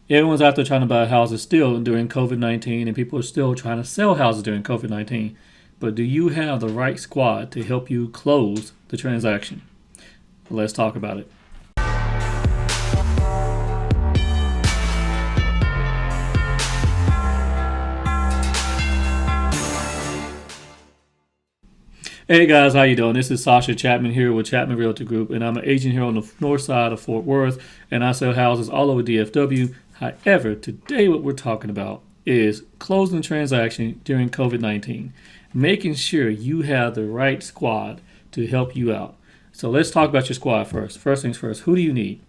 Everyone's out there trying to buy houses still during COVID-19, and people are still trying to sell houses during COVID-19. But do you have the right squad to help you close the transaction? Let's talk about it. Hey guys, how you doing? This is Sascha Chatman here with Chatman Realty Group, and I'm an agent here on the north side of Fort Worth, and I sell houses all over DFW. However, today what we're talking about is closing the transaction during COVID-19, making sure you have the right squad to help you out. So let's talk about your squad first. First things first, who do you need?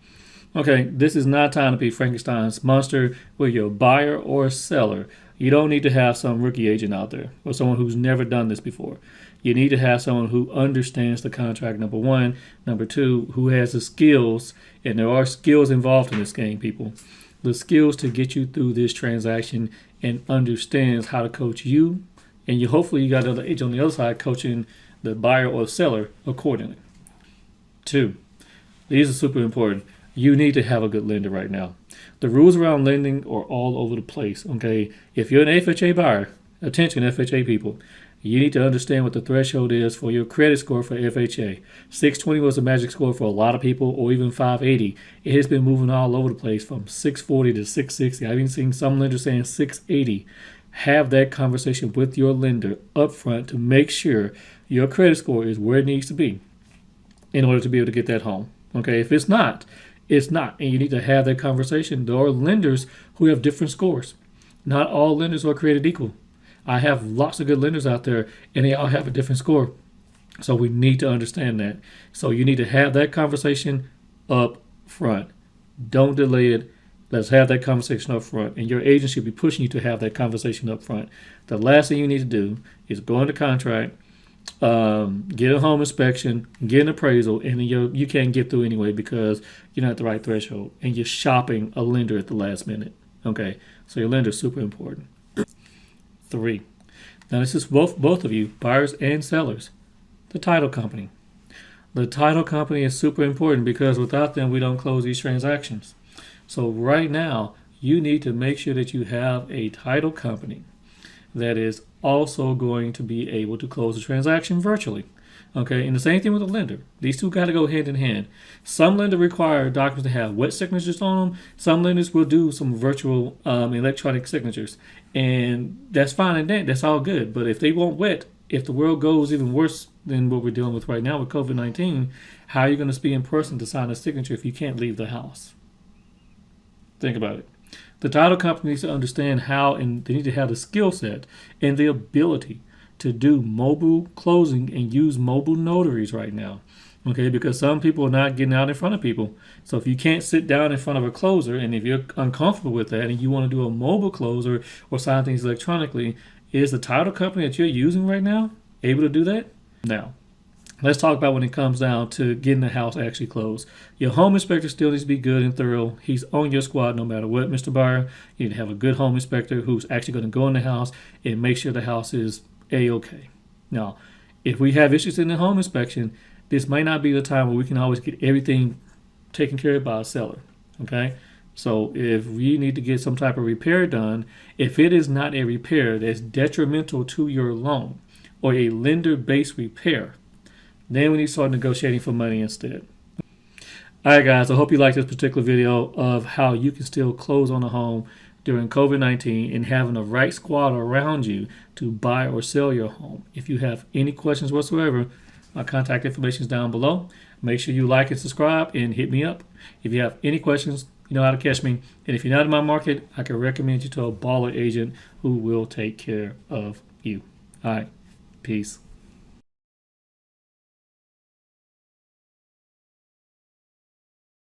Okay, this is not time to be Frankenstein's monster where you're a buyer or a seller. You don't need to have some rookie agent out there or someone who's never done this before. You need to have someone who understands the contract, number one. Number two, who has the skills, and there are skills involved in this game, people. The skills to get you through this transaction and understands how to coach you. And hopefully you got another agent on the other side coaching the buyer or seller accordingly. Two, these are super important. You need to have a good lender right now. The rules around lending are all over the place, okay? If you're an FHA buyer, attention FHA people, you need to understand what the threshold is for your credit score for FHA. 620 was the magic score for a lot of people, or even 580. It has been moving all over the place from 640 to 660. I've even seen some lenders saying 680. Have that conversation with your lender up front to make sure your credit score is where it needs to be in order to be able to get that home. Okay, if it's not, it's not. And you need to have that conversation. There are lenders who have different scores. Not all lenders are created equal. I have lots of good lenders out there, and they all have a different score. So we need to understand that. So you need to have that conversation up front. Don't delay it. Let's have that conversation up front. And your agent should be pushing you to have that conversation up front. The last thing you need to do is go into contract, get a home inspection, get an appraisal, and then you can't get through anyway because you're not at the right threshold, and you're shopping a lender at the last minute. Okay, so your lender is super important. Three, now this is both of you, buyers and sellers, the title company. The title company is super important because without them, we don't close these transactions. So right now, you need to make sure that you have a title company that is also going to be able to close the transaction virtually. Okay, and the same thing with a lender. These two got to go hand in hand. Some lenders require documents to have wet signatures on them. Some lenders will do some virtual electronic signatures, and that's fine and that's all good. But if they want wet, if the world goes even worse than what we're dealing with right now with COVID-19, how are you going to be in person to sign a signature if you can't leave the house? Think about it. The title company needs to understand how, and they need to have the skill set and the ability to do mobile closing and use mobile notaries right now. Okay, because some people are not getting out in front of people. So if you can't sit down in front of a closer, and if you're uncomfortable with that and you want to do a mobile closer or sign things electronically, is the title company that you're using right now able to do that? Now, let's talk about when it comes down to getting the house actually closed. Your home inspector still needs to be good and thorough. He's on your squad no matter what, Mr. Buyer. You need to have a good home inspector who's actually going to go in the house and make sure the house is A-okay. Now, if we have issues in the home inspection, this might not be the time where we can always get everything taken care of by a seller. Okay? So if we need to get some type of repair done, if it is not a repair that's detrimental to your loan or a lender-based repair, then we need to start negotiating for money instead. All right, guys, I hope you liked this particular video of how you can still close on a home during COVID-19 and having the right squad around you to buy or sell your home. If you have any questions whatsoever, my contact information is down below. Make sure you like and subscribe and hit me up. If you have any questions, you know how to catch me. And if you're not in my market, I can recommend you to a baller agent who will take care of you. All right, peace.